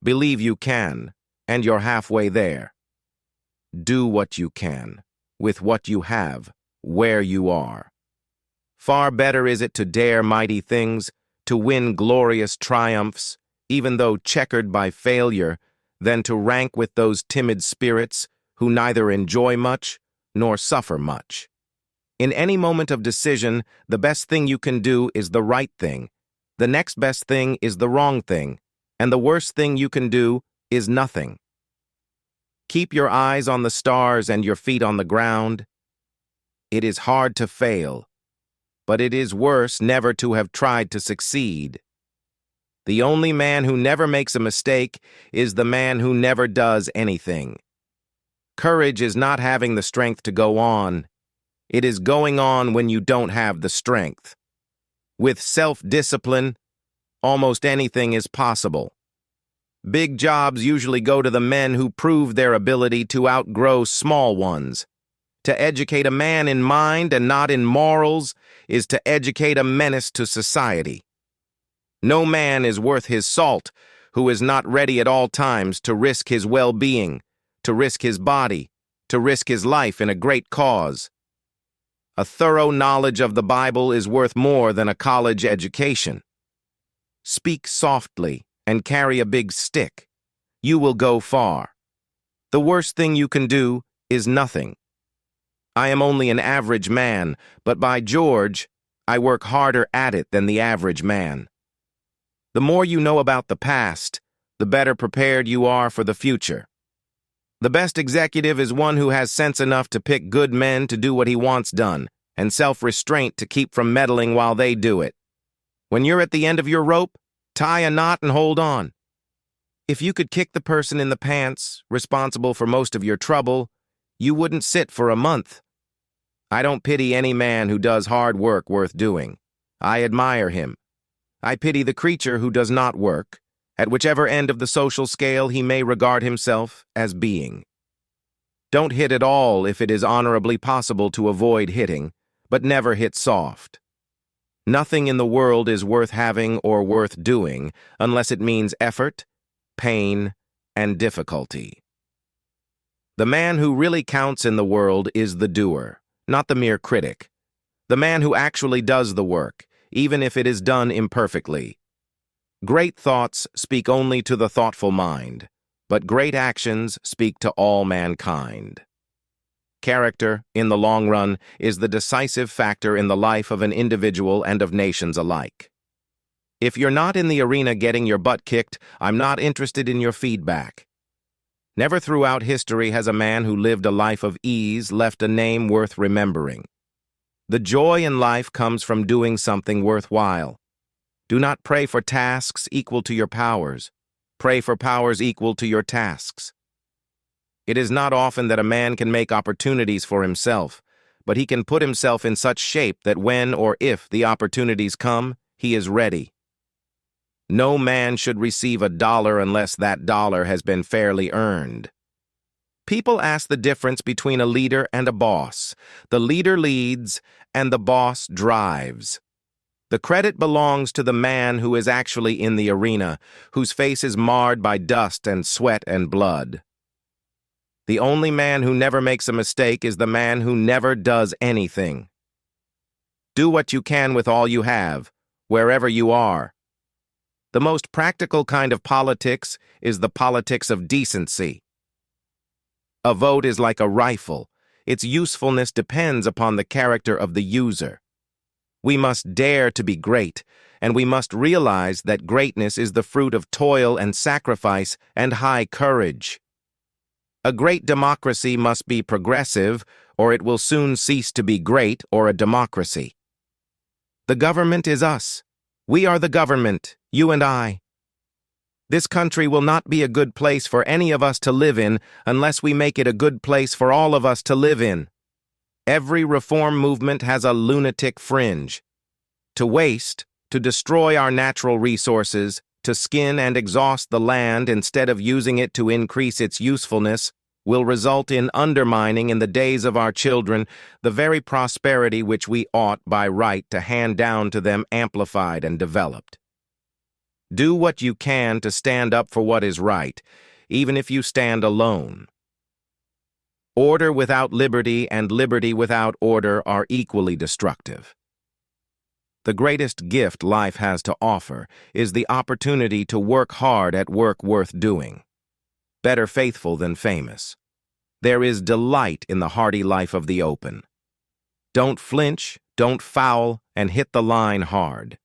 Believe you can, and you're halfway there. Do what you can, with what you have, where you are. Far better is it to dare mighty things, to win glorious triumphs, even though checkered by failure, than to rank with those timid spirits who neither enjoy much nor suffer much. In any moment of decision, the best thing you can do is the right thing. The next best thing is the wrong thing, and the worst thing you can do is nothing. Keep your eyes on the stars and your feet on the ground. It is hard to fail, but it is worse never to have tried to succeed. The only man who never makes a mistake is the man who never does anything. Courage is not having the strength to go on. It is going on when you don't have the strength. With self-discipline, almost anything is possible. Big jobs usually go to the men who prove their ability to outgrow small ones. To educate a man in mind and not in morals is to educate a menace to society. No man is worth his salt who is not ready at all times to risk his well-being, to risk his body, to risk his life in a great cause. A thorough knowledge of the Bible is worth more than a college education. Speak softly and carry a big stick. You will go far. The worst thing you can do is nothing. I am only an average man, but by George, I work harder at it than the average man. The more you know about the past, the better prepared you are for the future. The best executive is one who has sense enough to pick good men to do what he wants done, and self-restraint to keep from meddling while they do it. When you're at the end of your rope, tie a knot and hold on. If you could kick the person in the pants, responsible for most of your trouble, you wouldn't sit for a month. I don't pity any man who does hard work worth doing. I admire him. I pity the creature who does not work, at whichever end of the social scale he may regard himself as being. Don't hit at all if it is honorably possible to avoid hitting, but never hit soft. Nothing in the world is worth having or worth doing unless it means effort, pain, and difficulty. The man who really counts in the world is the doer, not the mere critic. The man who actually does the work, even if it is done imperfectly. Great thoughts speak only to the thoughtful mind, but great actions speak to all mankind. Character, in the long run, is the decisive factor in the life of an individual and of nations alike. If you're not in the arena getting your butt kicked, I'm not interested in your feedback. Never throughout history has a man who lived a life of ease left a name worth remembering. The joy in life comes from doing something worthwhile. Do not pray for tasks equal to your powers. Pray for powers equal to your tasks. It is not often that a man can make opportunities for himself, but he can put himself in such shape that when or if the opportunities come, he is ready. No man should receive $1 unless that dollar has been fairly earned. People ask the difference between a leader and a boss. The leader leads, and the boss drives. The credit belongs to the man who is actually in the arena, whose face is marred by dust and sweat and blood. The only man who never makes a mistake is the man who never does anything. Do what you can with all you have, wherever you are. The most practical kind of politics is the politics of decency. A vote is like a rifle. Its usefulness depends upon the character of the user. We must dare to be great, and we must realize that greatness is the fruit of toil and sacrifice and high courage. A great democracy must be progressive, or it will soon cease to be great or a democracy. The government is us. We are the government, you and I. This country will not be a good place for any of us to live in unless we make it a good place for all of us to live in. Every reform movement has a lunatic fringe. To waste, to destroy our natural resources, to skin and exhaust the land instead of using it to increase its usefulness, will result in undermining in the days of our children the very prosperity which we ought by right to hand down to them amplified and developed. Do what you can to stand up for what is right, even if you stand alone. Order without liberty and liberty without order are equally destructive. The greatest gift life has to offer is the opportunity to work hard at work worth doing. Better faithful than famous. There is delight in the hardy life of the open. Don't flinch, don't foul, and hit the line hard.